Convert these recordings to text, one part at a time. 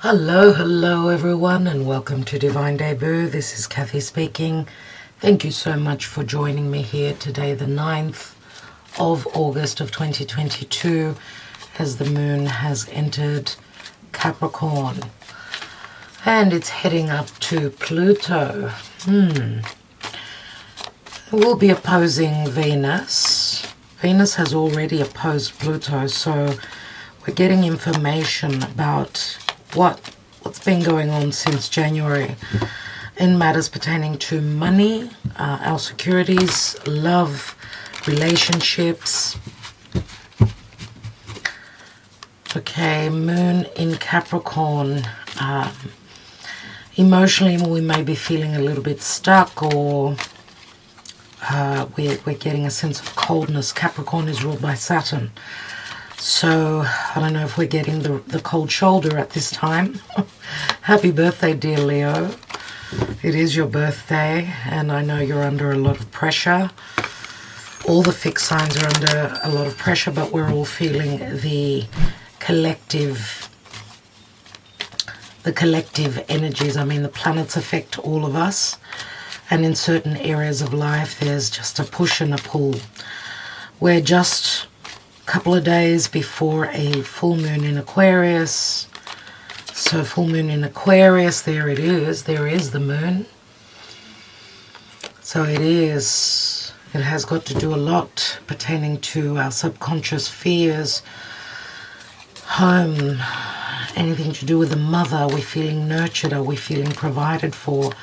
Hello everyone, and welcome to Divine Debut. This is Kathy speaking. Thank you so much for joining me here today, the 9th of August of 2022, as the moon has entered Capricorn and it's heading up to Pluto. It will be opposing Venus. Venus has already opposed Pluto, so we're getting information about what's been going on since January in matters pertaining to money, our securities, love, relationships. Okay, moon in Capricorn. Emotionally, we may be feeling a little bit stuck, or we're getting a sense of coldness. Capricorn is ruled by Saturn. So, I don't know if we're getting the cold shoulder at this time. Happy birthday, dear Leo. It is your birthday, and I know you're under a lot of pressure. All the fixed signs are under a lot of pressure, but we're all feeling the collective energies. I mean, the planets affect all of us, and in certain areas of life, there's just a push and a pull. We're just couple of days before a full moon in Aquarius. So full moon in Aquarius, there it is. There is the moon. So it has got to do a lot pertaining to our subconscious fears, home, anything to do with the mother. Are we feeling nurtured? Are we feeling provided for?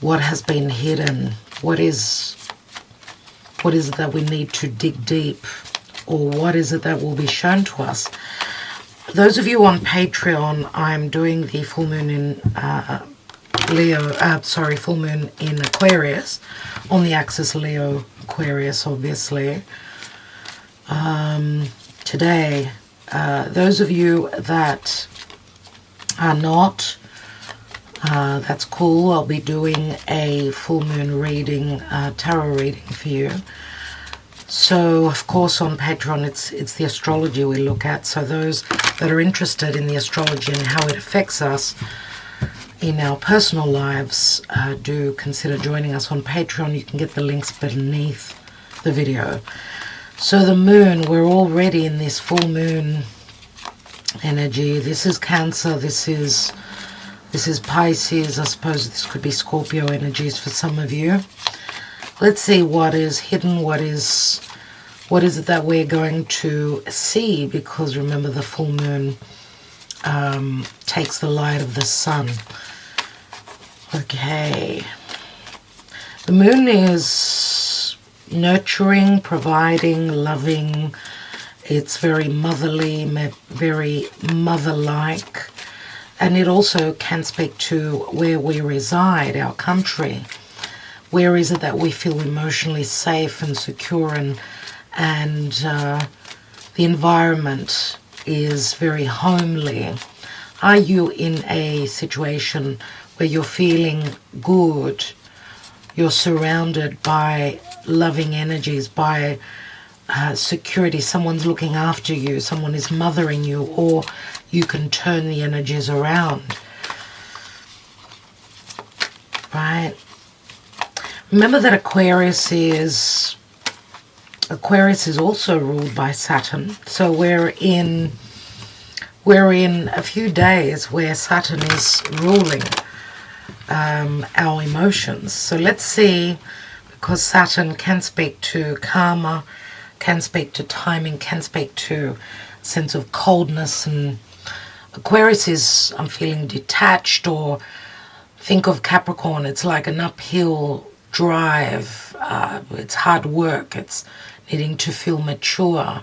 What has been hidden? What is it that we need to dig deep? Or what is it that will be shown to us? Those of you on Patreon, I'm doing the full moon in full moon in Aquarius, on the axis Leo Aquarius, obviously. Today, those of you that are not, that's cool. I'll be doing a full moon reading, tarot reading for you. So, of course, on Patreon, it's the astrology we look at. So those that are interested in the astrology and how it affects us in our personal lives, do consider joining us on Patreon. You can get the links beneath the video. So the moon, we're already in this full moon energy. This is Cancer. This is Pisces. I suppose this could be Scorpio energies for some of you. Let's see what is hidden, what is it that we're going to see, because remember the full moon takes the light of the sun. Okay. The moon is nurturing, providing, loving. It's very motherly, very mother-like. And it also can speak to where we reside, our country. Where is it that we feel emotionally safe and secure, and the environment is very homely? Are you in a situation where you're feeling good? You're surrounded by loving energies, by security. Someone's looking after you. Someone is mothering you, or you can turn the energies around. Right? Remember that Aquarius is also ruled by Saturn. So we're in a few days where Saturn is ruling our emotions. So let's see, because Saturn can speak to karma, can speak to timing, can speak to a sense of coldness, and Aquarius is, I'm feeling detached, or think of Capricorn, it's like an uphill drive. It's hard work. It's needing to feel mature.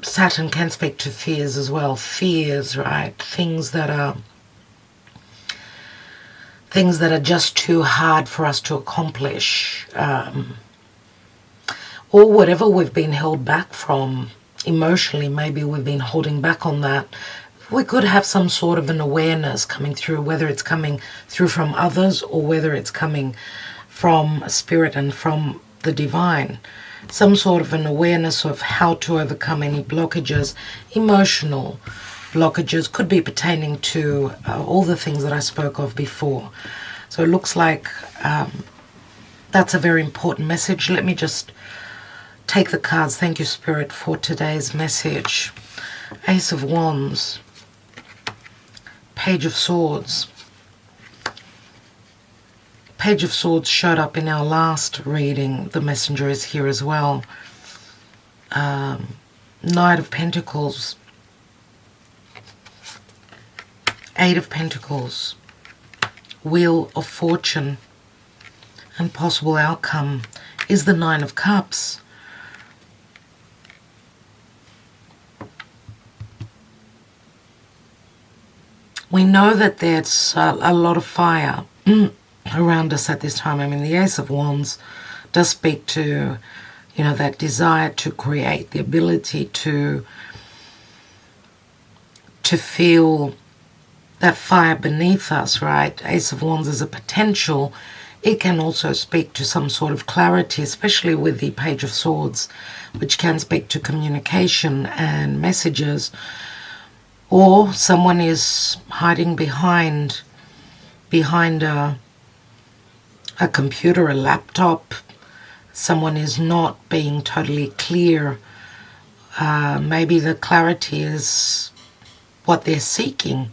Saturn can speak to fears as well. Fears, right? Things that are just too hard for us to accomplish, or whatever we've been held back from emotionally. Maybe we've been holding back on that. We could have some sort of an awareness coming through, whether it's coming through from others or whether it's coming from spirit and from the divine. Some sort of an awareness of how to overcome any blockages, emotional blockages, could be pertaining to all the things that I spoke of before. So it looks like that's a very important message. Let me just take the cards. Thank you, Spirit, for today's message. Ace of Wands, Page of Swords. Page of Swords showed up in our last reading. The Messenger is here as well. Knight of Pentacles. Eight of Pentacles. Wheel of Fortune. And possible outcome is the Nine of Cups. We know that there's a lot of fire around us at this time. I mean, the Ace of Wands does speak to, you know, that desire to create, the ability to feel that fire beneath us, right? Ace of Wands is a potential. It can also speak to some sort of clarity, especially with the Page of Swords, which can speak to communication and messages. Or someone is hiding behind a computer, a laptop. Someone is not being totally clear. Maybe the clarity is what they're seeking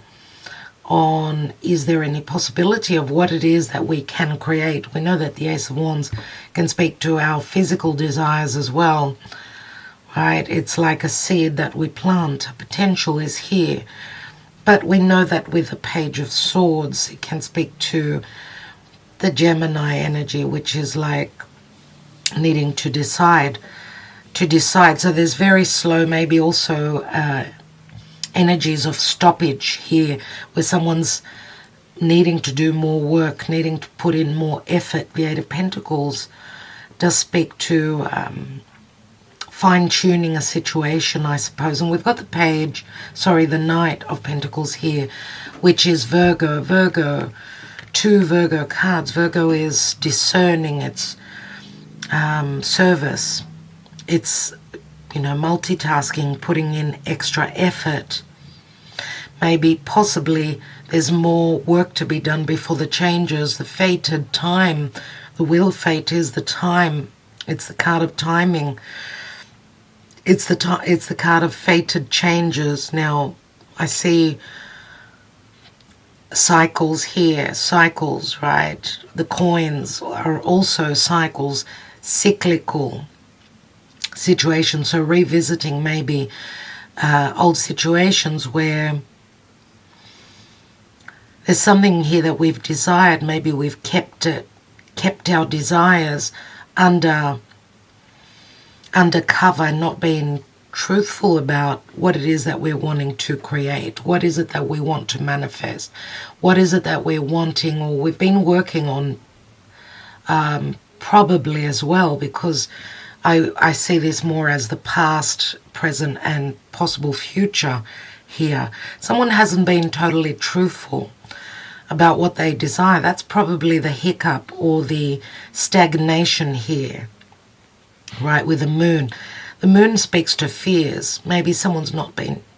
on, is there any possibility of what it is that we can create? We know that the Ace of Wands can speak to our physical desires as well, right? It's like a seed that we plant. A potential is here. But we know that with the Page of Swords, it can speak to the Gemini energy, which is like needing to decide. So there's very slow, maybe also energies of stoppage here, where someone's needing to do more work, needing to put in more effort. The Eight of Pentacles does speak to fine-tuning a situation, I suppose. And we've got the Knight of Pentacles here, which is Virgo. Virgo, two Virgo cards. Virgo is discerning, it's service, it's, you know, multitasking, putting in extra effort. Maybe, possibly, there's more work to be done before the changes. The fated time, the Wheel of Fate is the time. It's the card of timing. It's the card of fated changes. Now, I see cycles here, cycles, right? The coins are also cycles, cyclical situations. So revisiting maybe old situations where there's something here that we've desired. Maybe we've kept our desires under cover, not being truthful about what it is that we're wanting to create. What is it that we want to manifest? What is it that we're wanting, or we've been working on probably as well, because I see this more as the past, present, and possible future here. Someone hasn't been totally truthful about what they desire. That's probably the hiccup or the stagnation here, right, with the Moon. The Moon speaks to fears. Maybe someone's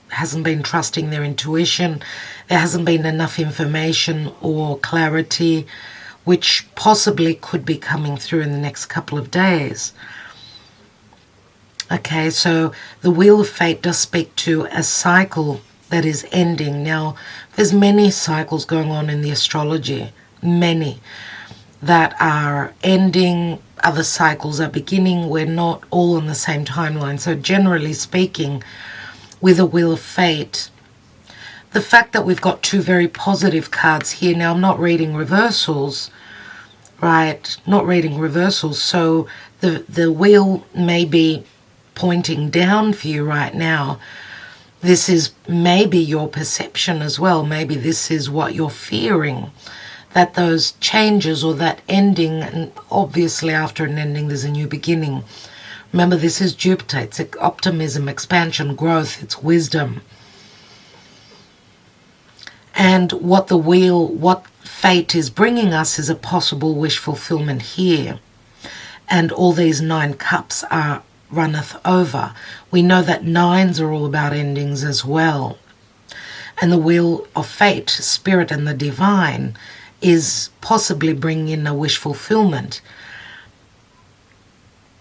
hasn't been trusting their intuition. There hasn't been enough information or clarity, which possibly could be coming through in the next couple of days. Okay, so the Wheel of Fate does speak to a cycle that is ending. Now, there's many cycles going on in the astrology, many that are ending, other cycles are beginning. We're not all on the same timeline. So generally speaking, with the Wheel of Fate, the fact that we've got two very positive cards here. Now, I'm not reading reversals, right? Not reading reversals. So the wheel may be pointing down for you right now. This is maybe your perception as well. Maybe this is what you're fearing, that those changes or that ending, and obviously after an ending there's a new beginning. Remember, this is Jupiter. It's optimism, expansion, growth, it's wisdom. And what fate is bringing us is a possible wish fulfillment here. and all these 9 cups runneth over. We know that 9s are all about endings as well. And the wheel of fate, spirit and the divine, is possibly bringing in a wish fulfillment.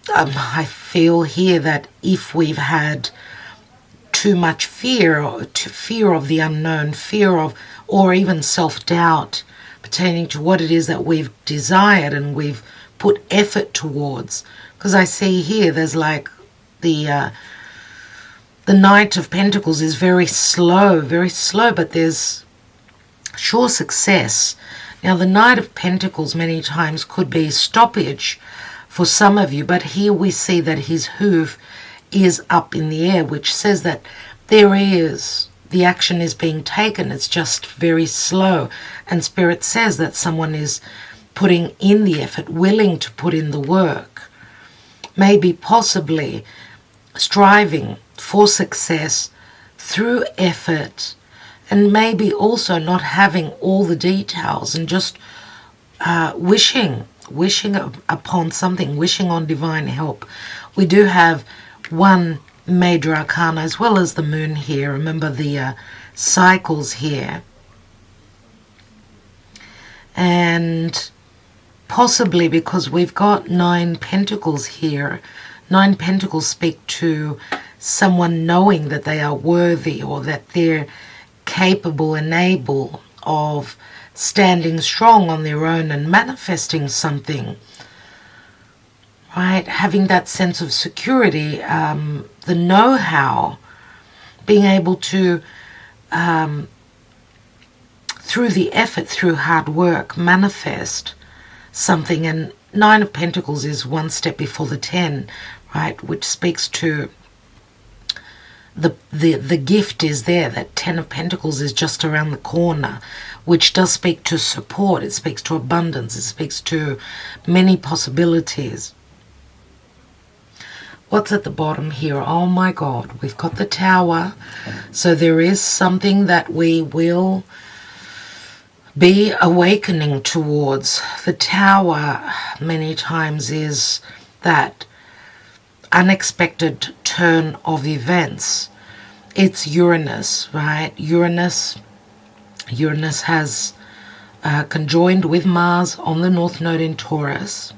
I feel here that if we've had too much fear of the unknown, fear of, or even self-doubt pertaining to what it is that we've desired and we've put effort towards, because I see here there's like the Knight of Pentacles is very slow, but there's sure success. Now the Knight of Pentacles many times could be stoppage for some of you, but here we see that his hoof is up in the air, which says that the action is being taken. It's just very slow, and Spirit says that someone is putting in the effort, willing to put in the work, maybe possibly striving for success through effort, and maybe also not having all the details and just wishing upon something, wishing on divine help. We do have one major arcana as well as the moon here. Remember the cycles here. And possibly because we've got 9 pentacles here, 9 pentacles speak to someone knowing that they are worthy, or that they're capable and able of standing strong on their own and manifesting something, right? Having that sense of security, the know-how, being able to, through the effort, through hard work, manifest something. And 9 of Pentacles is one step before the 10, right? Which speaks to the gift is there. That 10 of Pentacles is just around the corner, which does speak to support. It speaks to abundance. It speaks to many possibilities. What's at the bottom here? Oh my God, we've got the Tower. So there is something that we will be awakening towards. The Tower many times is that unexpected turn of events. It's Uranus, right? Uranus has conjoined with Mars on the North Node in Taurus.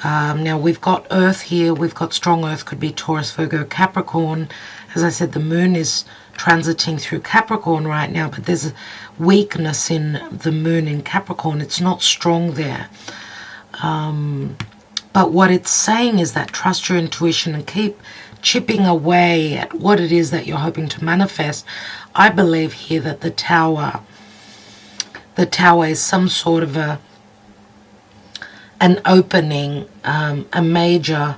Now we've got Earth here. We've got strong Earth, could be Taurus, Virgo, Capricorn. As I said, the moon is transiting through Capricorn right now, but there's a weakness in the moon in Capricorn. It's not strong there. But what it's saying is that trust your intuition and keep chipping away at what it is that you're hoping to manifest. I believe here that the Tower is some sort of an opening, a major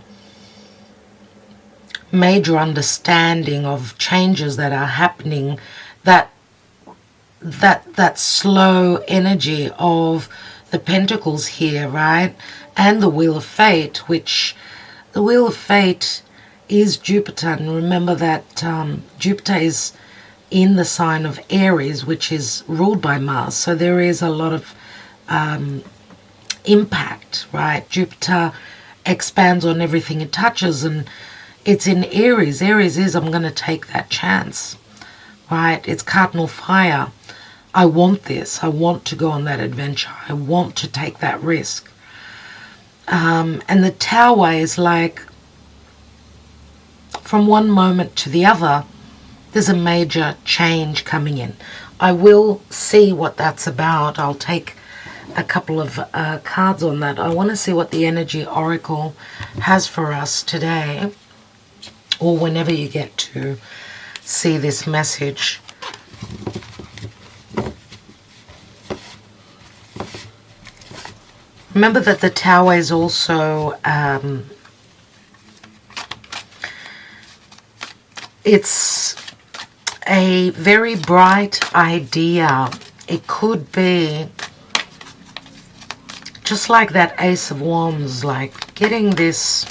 understanding of changes that are happening, that slow energy of the Pentacles here, right? And the Wheel of Fate, which the Wheel of Fate is Jupiter. And remember that Jupiter is in the sign of Aries, which is ruled by Mars. So there is a lot of impact, right? Jupiter expands on everything it touches, and it's in Aries. Aries is, I'm going to take that chance, right? It's cardinal fire. I want this. I want to go on that adventure. I want to take that risk. And the Tower is like, from one moment to the other, there's a major change coming in. I will see what that's about. I'll take a couple of cards on that. I want to see what the Energy Oracle has for us today, or whenever you get to see this message. Remember that the Tower is also, it's a very bright idea. It could be just like that Ace of Wands, like getting this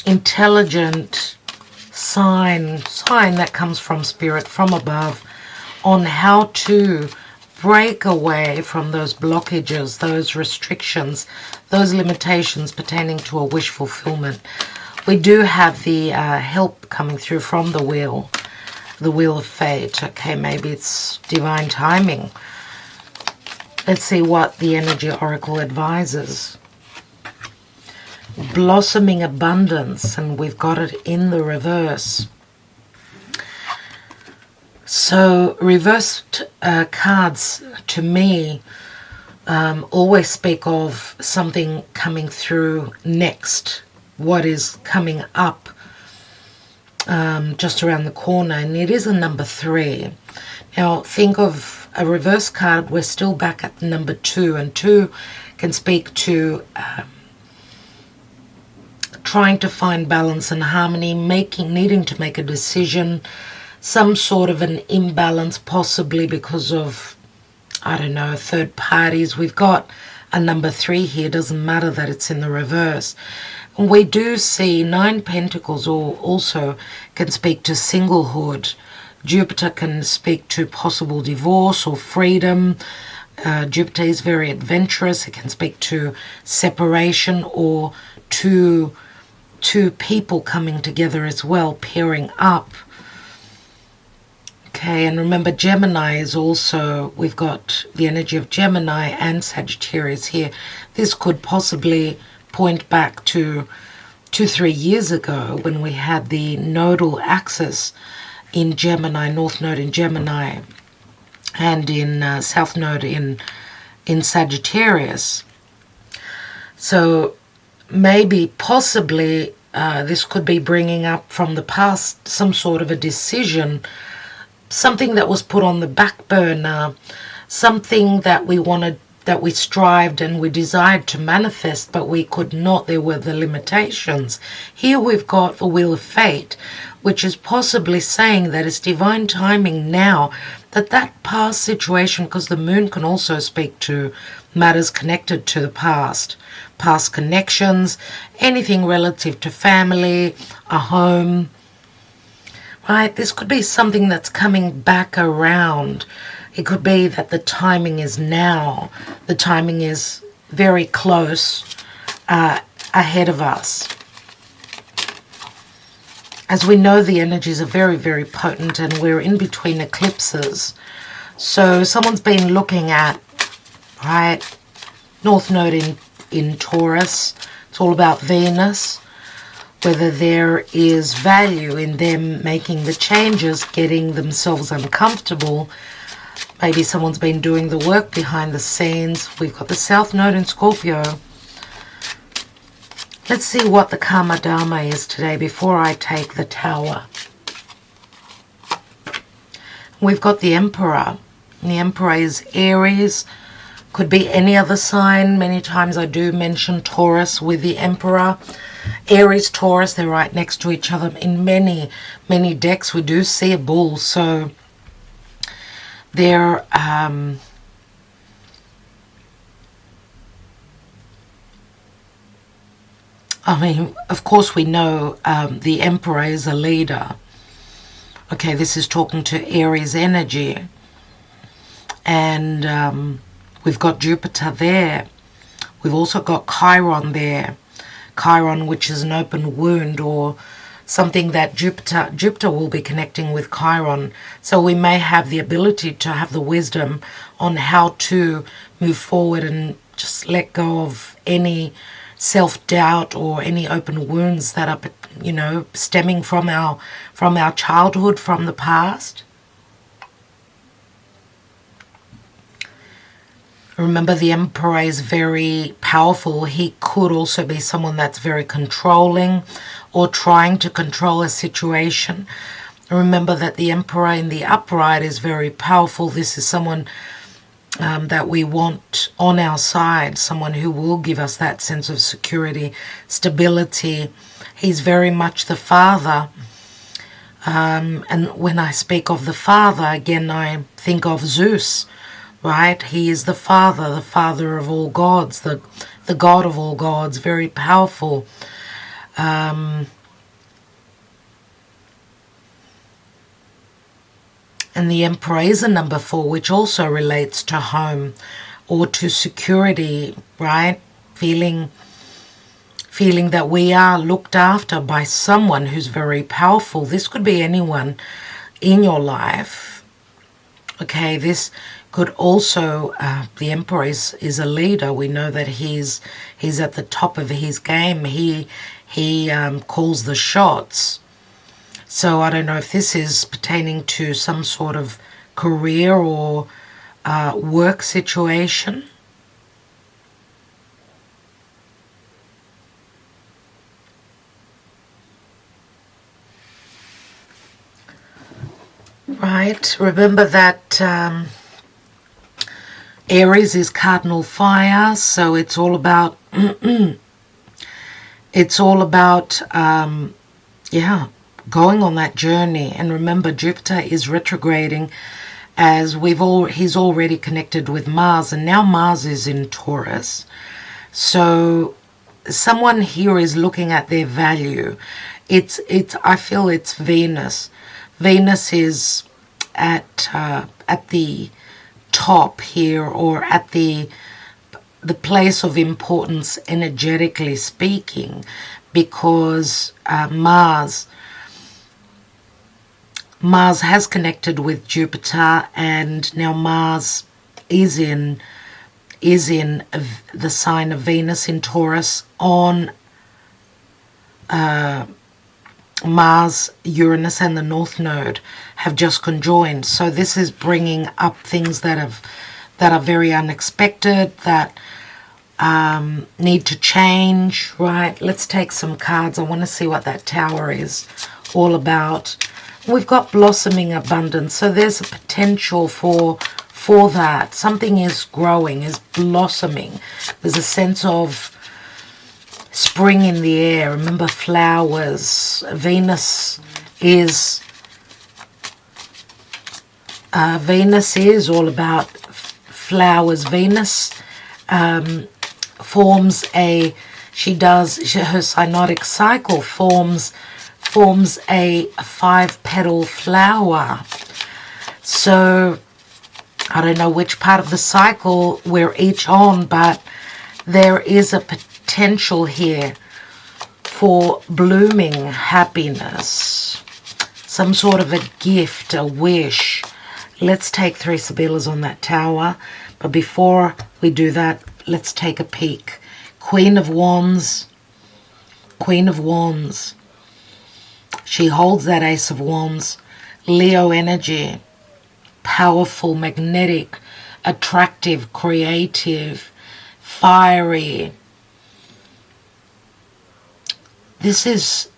intelligent sign that comes from Spirit, from above, on how to break away from those blockages, those restrictions, those limitations pertaining to a wish fulfillment. We do have the help coming through from the Wheel of Fate. Okay, maybe it's divine timing. Let's see what the Energy Oracle advises. Blossoming abundance, and we've got it in the reverse. So reversed cards to me always speak of something coming through next, what is coming up just around the corner, and it is a number 3. Now think of a reverse card, we're still back at number 2, and 2 can speak to trying to find balance and harmony, needing to make a decision, some sort of an imbalance, possibly because of, I don't know, third parties. We've got a number 3 here. Doesn't matter that it's in the reverse. And we do see 9 Pentacles also can speak to singlehood. Jupiter can speak to possible divorce or freedom. Jupiter is very adventurous. It can speak to separation or two people coming together as well, pairing up. Okay, and remember Gemini is also, we've got the energy of Gemini and Sagittarius here. This could possibly point back to 2-3 years ago when we had the nodal axis in Gemini, North Node in Gemini, and in South Node in Sagittarius. So maybe, possibly, this could be bringing up from the past some sort of a decision, something that was put on the back burner, something that we wanted, that we strived and we desired to manifest, but we could not. There were the limitations. Here we've got the Wheel of Fate, which is possibly saying that it's divine timing now, that past situation, because the moon can also speak to matters connected to the past connections, anything relative to family, a home, right? This could be something that's coming back around. It could be that the timing is now. The timing is very close ahead of us. As we know, the energies are very, very potent, and we're in between eclipses. So someone's been looking at, right, North Node in Taurus. It's all about Venus. Whether there is value in them making the changes, getting themselves uncomfortable. Maybe someone's been doing the work behind the scenes. We've got the South Node in Scorpio. Let's see what the Karma Dharma is today before I take the Tower. We've got the Emperor. And the Emperor is Aries. Could be any other sign. Many times I do mention Taurus with the Emperor. Aries, Taurus, they're right next to each other. In many, many decks we do see a bull. So they're I mean, of course we know the Emperor is a leader. Okay, this is talking to Aries energy. And we've got Jupiter there. We've also got Chiron there. Chiron, which is an open wound, or something that Jupiter will be connecting with Chiron. So we may have the ability to have the wisdom on how to move forward and just let go of any self-doubt or any open wounds that are, you know, stemming from our childhood, from the past. Remember, the Emperor is very powerful. He could also be someone that's very controlling or trying to control a situation. Remember that the Emperor in the upright is very powerful. This is someone that we want on our side, someone who will give us that sense of security, stability. He's very much the father. And when I speak of the father, again, I think of Zeus. Right? He is the father of all gods, the god of all gods, very powerful. And And the Emperor is a number 4, which also relates to home or to security, right? Feeling that we are looked after by someone who's very powerful. This could be anyone in your life. Okay, this could also, the Emperor is a leader. We know that he's at the top of his game. He calls the shots. So I don't know if this is pertaining to some sort of career or work situation. Right, remember that Aries is cardinal fire, so it's all about yeah, going on that journey. And remember, Jupiter is retrograding, as he's already connected with Mars, and now Mars is in Taurus. So someone here is looking at their value. I feel it's Venus. Venus is at the top here, or at the place of importance energetically speaking, because Mars has connected with Jupiter, and now Mars is in the sign of Venus in Taurus on Mars, Uranus, and the North Node have just conjoined. So this is bringing up things that are very unexpected, that need to change, right? Let's take some cards. I want to see what that Tower is all about. We've got blossoming abundance, so there's a potential for that. Something is growing, is blossoming. There's a sense of spring in the air. Remember, flowers. Venus is all about flowers. Venus forms her cyanotic cycle forms a 5-petal flower. So I don't know which part of the cycle we're each on, but there is a potential here for blooming happiness, some sort of a gift, a wish. Let's take 3 Sibyllars on that Tower, but before we do that, let's take a peek. Queen of Wands. Queen of Wands. She holds that Ace of Wands. Leo energy. Powerful, magnetic, attractive, creative, fiery. This is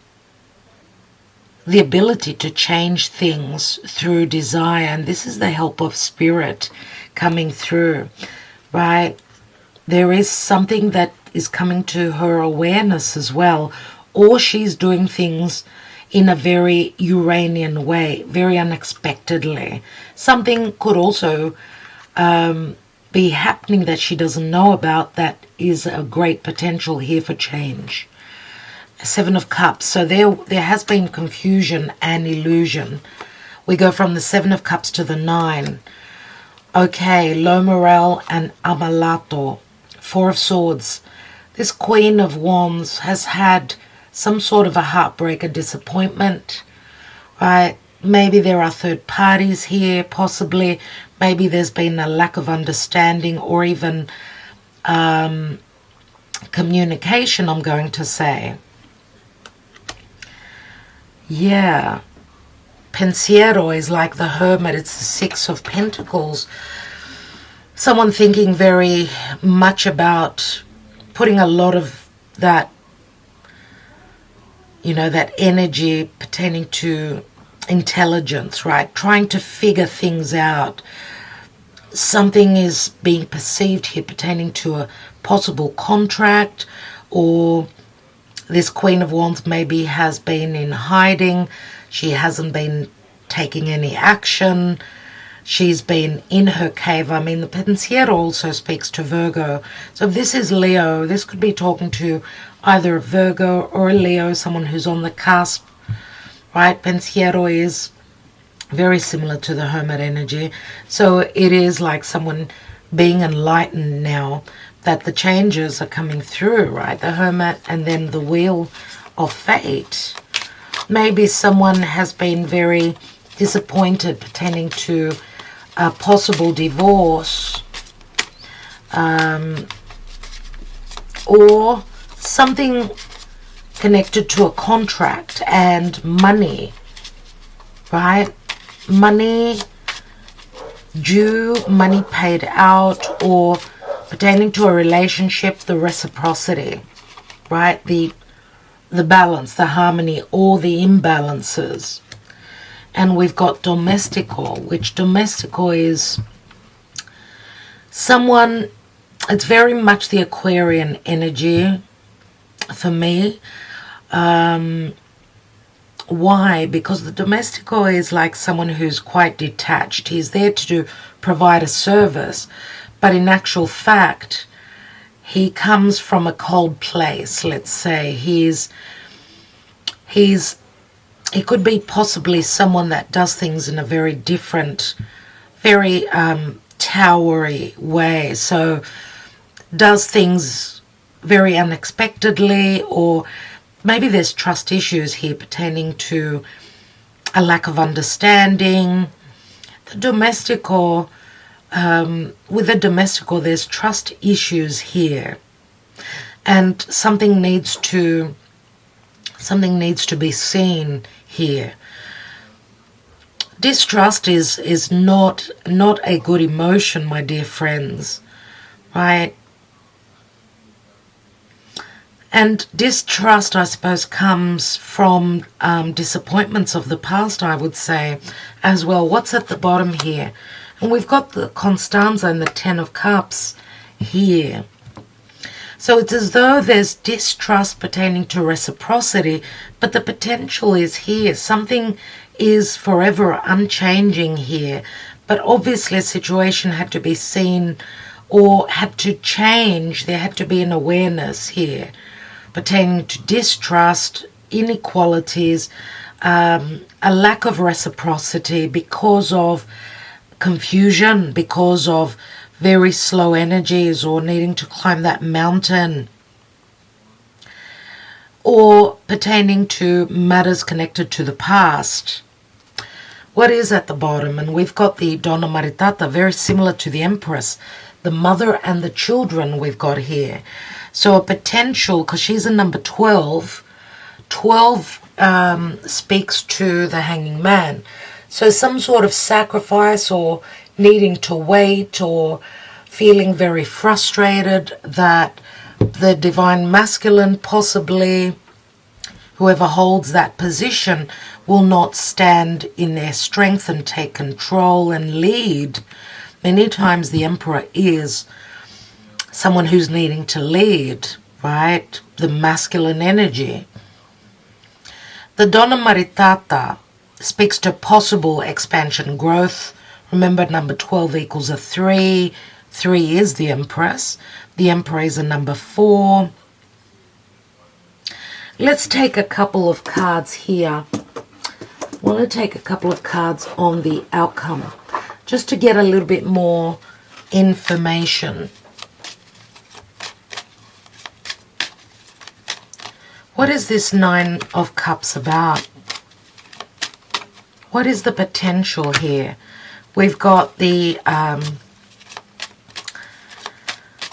the ability to change things through desire, and this is the help of spirit coming through, right? There is something that is coming to her awareness as well, or she's doing things in a very Uranian way, very unexpectedly. Something could also be happening that she doesn't know about, that is a great potential here for change. 7 of Cups. So there has been confusion and illusion. We go from the 7 of Cups to the 9. Okay, low morale and amalato. 4 of Swords. This Queen of Wands has had some sort of a heartbreak, a disappointment, right? Maybe there are third parties here, possibly. Maybe there's been a lack of understanding, or even communication, I'm going to say. Yeah. Pensiero is like the Hermit. It's the 6 of Pentacles. Someone thinking very much about putting a lot of that, that energy pertaining to intelligence, right? Trying to figure things out. Something is being perceived here pertaining to a possible contract, or this Queen of Wands maybe has been in hiding. She hasn't been taking any action. She's been in her cave. I mean, the Pensiero also speaks to Virgo. So if this is Leo, this could be talking to either a Virgo or a Leo, someone who's on the cusp, right? Pensiero is very similar to the Hermit energy. So it is like someone being enlightened now that the changes are coming through, right? The Hermit and then the Wheel of Fate. Maybe someone has been very disappointed pertaining to a possible divorce, or something connected to a contract and money, right? Money due, money paid out, or pertaining to a relationship, the reciprocity, right? The balance, the harmony, or the imbalances. And we've got domestico, which domestico is someone, it's very much the Aquarian energy for me. Why? Because the domestico is like someone who's quite detached. He's there to provide a service, but in actual fact, he comes from a cold place, let's say. He could be possibly someone that does things in a very different, very towery way. So does things very unexpectedly, or maybe there's trust issues here pertaining to a lack of understanding. The domestico, with the domestico, there's trust issues here, and something needs to be seen here. Distrust is not a good emotion, my dear friends, right? And distrust, I suppose, comes from disappointments of the past, I would say, as well. What's at the bottom here? And we've got the Constanza and the Ten of Cups here. So it's as though there's distrust pertaining to reciprocity, but the potential is here. Something is forever unchanging here. But obviously a situation had to be seen or had to change. There had to be an awareness here pertaining to distrust, inequalities, a lack of reciprocity because of confusion, because of very slow energies, or needing to climb that mountain, or pertaining to matters connected to the past. What is at the bottom? And we've got the Donna Maritata, very similar to the Empress, the mother and the children we've got here. So a potential, because she's a number 12, 12 speaks to the Hanging Man. So some sort of sacrifice, or needing to wait, or feeling very frustrated that the divine masculine, possibly whoever holds that position, will not stand in their strength and take control and lead. Many times the Emperor is someone who's needing to lead, right? The masculine energy. The Donna Maritata speaks to possible expansion, growth. Remember, number 12 equals a 3. 3 is the Empress. The Emperor is a number 4. Let's take a couple of cards here. I want to take a couple of cards on the outcome, just to get a little bit more information. What is this Nine of Cups about? What is the potential here? We've got the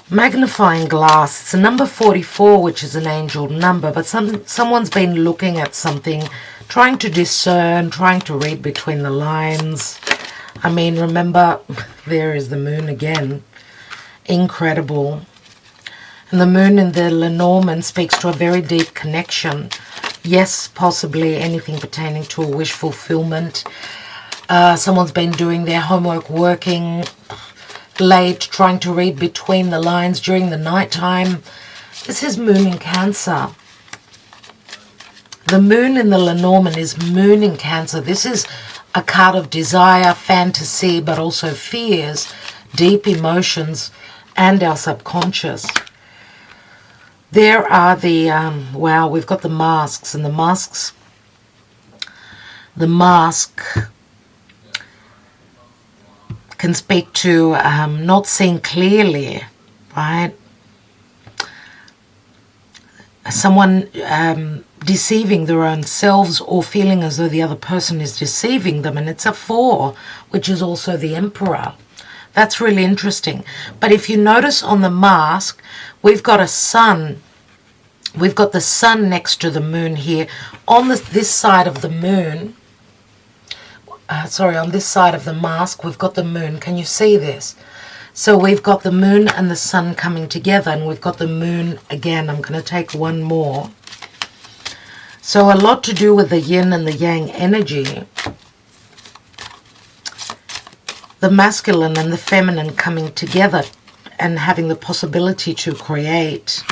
magnifying glass. It's a number 44, which is an angel number, but someone's been looking at something, trying to discern, trying to read between the lines. I mean, remember, there is the moon again. Incredible. And the moon in the Lenormand speaks to a very deep connection. Yes, possibly anything pertaining to a wish fulfillment. Someone's been doing their homework, working late, trying to read between the lines during the night time. This is moon in Cancer. The moon in the Lenormand is moon in Cancer. This is a card of desire, fantasy, but also fears, deep emotions, and our subconscious. There are the, wow, we've got the masks, and the mask can speak to not seeing clearly, right? Someone deceiving their own selves or feeling as though the other person is deceiving them. And it's a 4, which is also the Emperor. That's really interesting. But if you notice on the mask, we've got a sun. We've got the sun next to the moon here. On this side of the moon, on this side of the mask, we've got the moon. Can you see this? So we've got the moon and the sun coming together, and we've got the moon again. I'm going to take one more. So a lot to do with the yin and the yang energy. The masculine and the feminine coming together and having the possibility to create.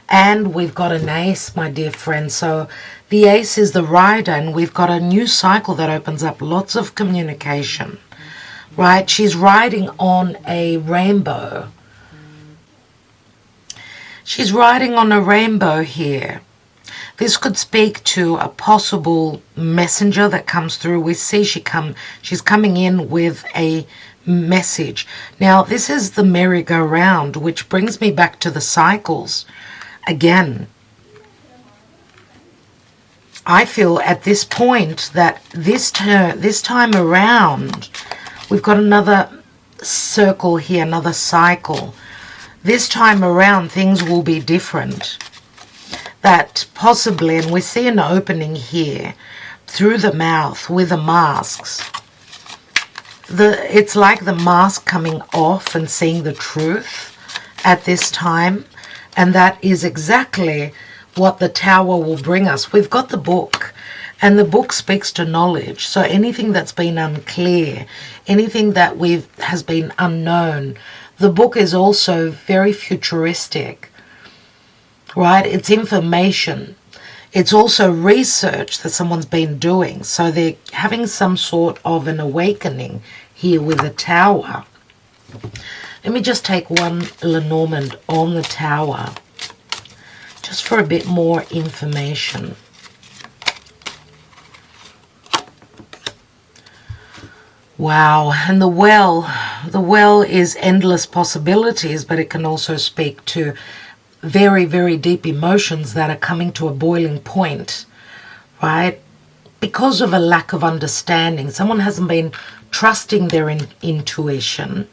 And we've got an ace, my dear friend. So the ace is the rider, and we've got a new cycle that opens up lots of communication. Right? She's riding on a rainbow. She's riding on a rainbow here. This could speak to a possible messenger that comes through. We see she's coming in with a message. Now, this is the merry-go-round, which brings me back to the cycles. Again, I feel at this point that this time around, we've got another circle here, another cycle. This time around, things will be different. That possibly, and we see an opening here through the mouth with the masks. It's like the mask coming off and seeing the truth at this time. And that is exactly what the Tower will bring us. We've got the book, and the book speaks to knowledge. So anything that's been unclear, anything that has been unknown, the book is also very futuristic. Right? It's information. It's also research that someone's been doing. So they're having some sort of an awakening here with the Tower. Let me just take one Lenormand on the Tower, just for a bit more information. Wow, and the well is endless possibilities, but it can also speak to very, very deep emotions that are coming to a boiling point, right? Because of a lack of understanding. Someone hasn't been trusting their intuition.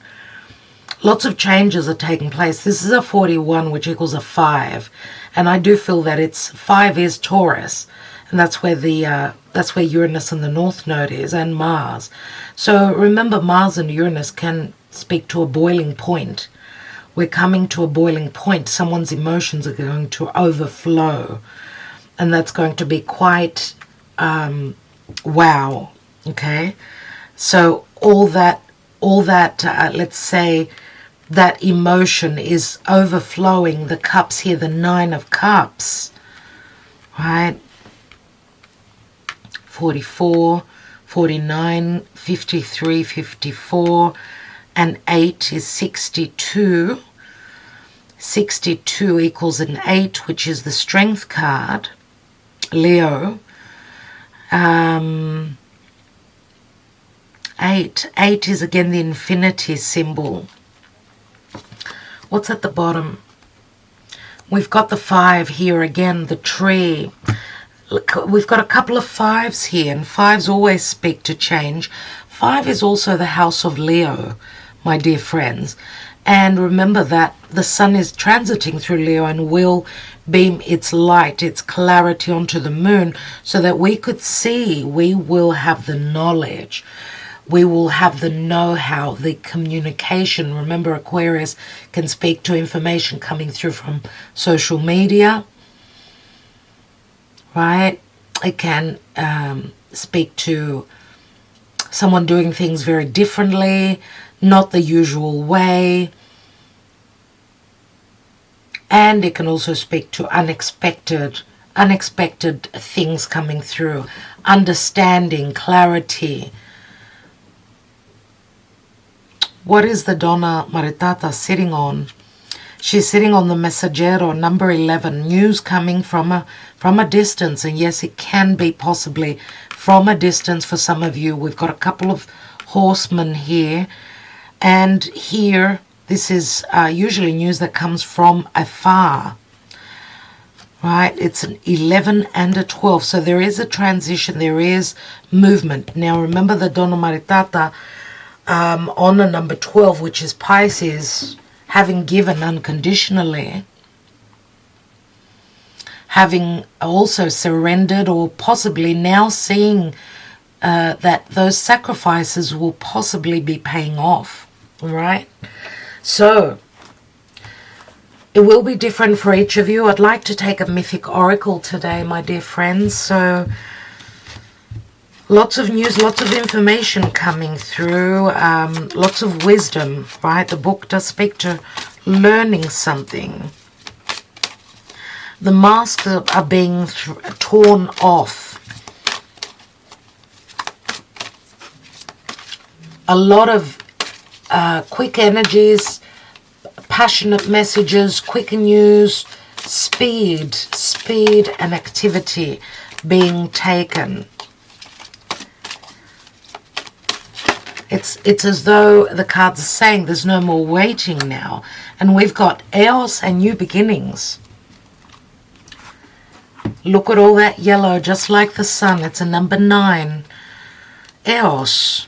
Lots of changes are taking place. This is a 41, which equals a 5. And I do feel that 5 is Taurus. And that's where Uranus and the North Node is, and Mars. So remember, Mars and Uranus can speak to a boiling point. We're coming to a boiling point. Someone's emotions are going to overflow. And that's going to be quite, wow. Okay? So all that, let's say, that emotion is overflowing. The cups here, the 9 of Cups. Right? 44, 49, 53, 54, and 8 is 62. 62 equals an 8, which is the Strength card, Leo. 8 is again the infinity symbol. What's at the bottom? We've got the 5 here again, the tree. Look, we've got a couple of 5s here, and 5s always speak to change. 5 is also the house of Leo, my dear friends. And remember that the sun is transiting through Leo and will beam its light, its clarity onto the moon so that we could see. We will have the knowledge. We will have the know-how, the communication. Remember, Aquarius can speak to information coming through from social media. Right? It can speak to someone doing things very differently, not the usual way. And it can also speak to unexpected things coming through. Understanding, clarity. What is the Donna Maritata sitting on? She's sitting on the Messaggero, number 11. News coming from a distance. And yes, it can be possibly from a distance for some of you. We've got a couple of horsemen here. And here, this is usually news that comes from afar. Right, it's an 11 and a 12, so there is a transition, there is movement. Now remember the Donna Maritata on the number 12, which is Pisces, having given unconditionally, having also surrendered, or possibly now seeing that those sacrifices will possibly be paying off, right? So it will be different for each of you. I'd like to take a mythic oracle today, my dear friends. So lots of news, lots of information coming through, lots of wisdom, right? The book does speak to learning something. The masks are being torn off. A lot of quick energies, passionate messages, quick news, speed and activity being taken. It's as though the cards are saying there's no more waiting now. And we've got Eos and new beginnings. Look at all that yellow, just like the sun. It's a number 9. Eos.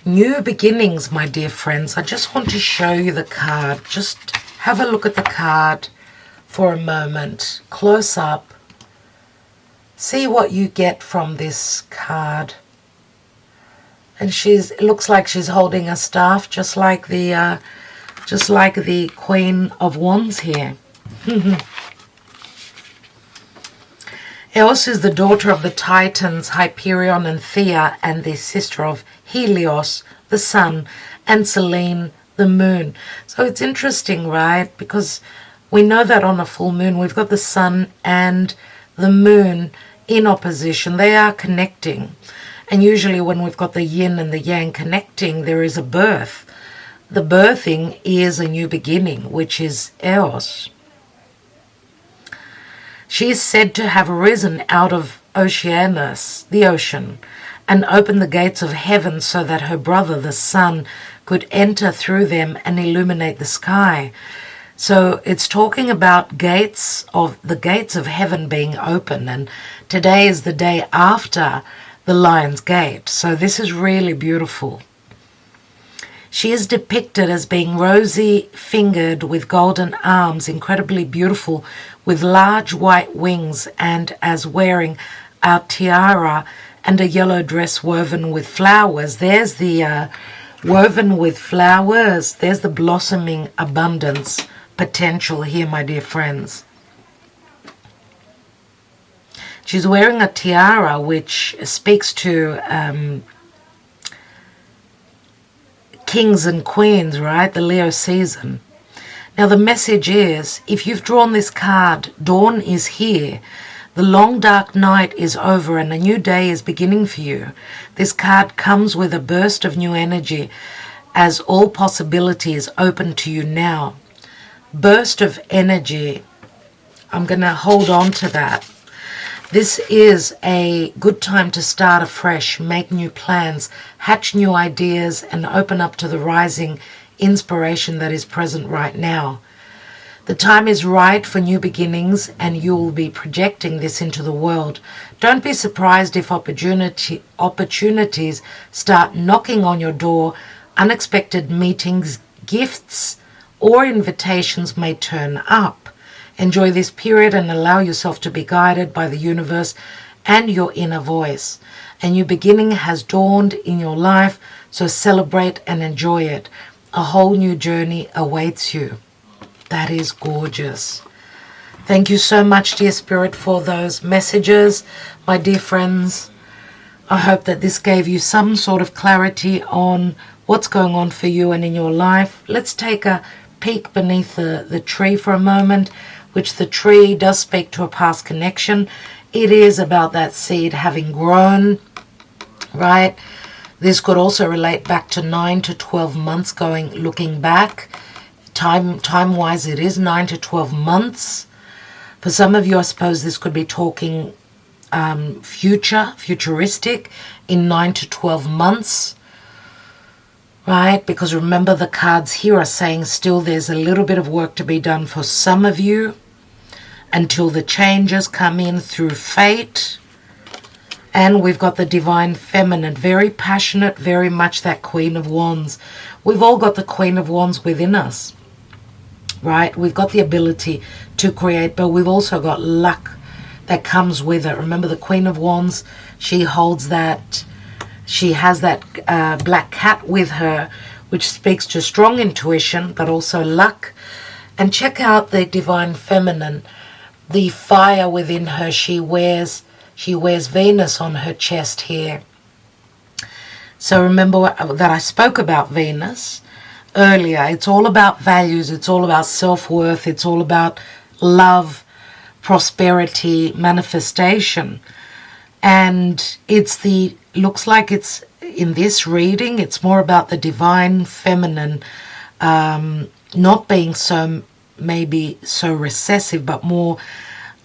New beginnings, my dear friends. I just want to show you the card. Just have a look at the card for a moment. Close up. See what you get from this card. And it looks like she's holding a staff, just like the Queen of Wands here. Eos is the daughter of the Titans, Hyperion and Thea, and the sister of Helios, the sun, and Selene, the moon. So it's interesting, right? Because we know that on a full moon, we've got the sun and the moon in opposition. They are connecting. And usually when we've got the yin and the yang connecting, there is a birth. The birthing is a new beginning, which is Eos. She is said to have arisen out of Oceanus, the ocean, and opened the gates of heaven so that her brother, the sun, could enter through them and illuminate the sky. So it's talking about the gates of heaven being open, and today is the day after the Lion's Gate. So this is really beautiful. She is depicted as being rosy-fingered with golden arms, incredibly beautiful, with large white wings, and as wearing a tiara and a yellow dress woven with flowers. There's the woven with flowers. There's the blossoming abundance potential here, my dear friends. She's wearing a tiara, which speaks to kings and queens, right? The Leo season. Now the message is, if you've drawn this card, dawn is here. The long dark night is over and a new day is beginning for you. This card comes with a burst of new energy as all possibility is open to you now. Burst of energy. I'm going to hold on to that. This is a good time to start afresh, make new plans, hatch new ideas, and open up to the rising inspiration that is present right now. The time is right for new beginnings, and you will be projecting this into the world. Don't be surprised if opportunities start knocking on your door. Unexpected meetings, gifts, or invitations may turn up. Enjoy this period and allow yourself to be guided by the universe and your inner voice. A new beginning has dawned in your life, so celebrate and enjoy it. A whole new journey awaits you. That is gorgeous. Thank you so much, dear Spirit, for those messages, my dear friends. I hope that this gave you some sort of clarity on what's going on for you and in your life. Let's take a peek beneath the tree for a moment, which the tree does speak to a past connection. It is about that seed having grown, right? This could also relate back to 9 to 12 months looking back. Time-wise, it is 9 to 12 months. For some of you, I suppose this could be talking futuristic in 9 to 12 months, right? Because remember, the cards here are saying still there's a little bit of work to be done for some of you until the changes come in through fate. And we've got the divine feminine, very passionate, very much that Queen of Wands. We've all got the Queen of Wands within us, right? We've got the ability to create, but we've also got luck that comes with it. Remember, the Queen of Wands, she holds that, she has that black cat with her, which speaks to strong intuition, but also luck. And check out the divine feminine, the fire within her. She wears Venus on her chest here. So remember that I spoke about Venus earlier. It's all about values. It's all about self-worth. It's all about love, prosperity, manifestation. And looks like it's, in this reading, it's more about the divine feminine, not being maybe so recessive, but more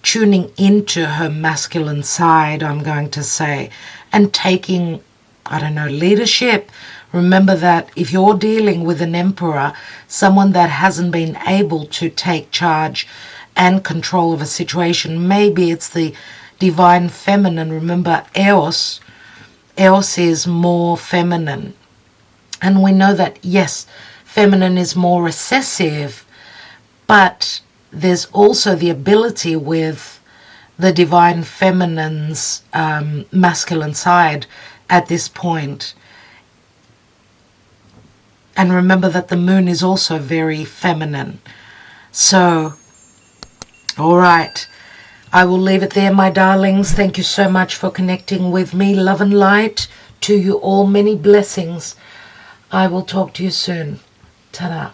tuning into her masculine side, I'm going to say, and taking, I don't know, leadership. Remember that if you're dealing with an emperor, someone that hasn't been able to take charge and control of a situation, maybe it's the divine feminine. Remember, Eos is more feminine. And we know that, yes, feminine is more recessive, but there's also the ability with the divine feminine's masculine side at this point. And remember that the moon is also very feminine. So, all right. I will leave it there, my darlings. Thank you so much for connecting with me. Love and light to you all. Many blessings. I will talk to you soon. Ta-da.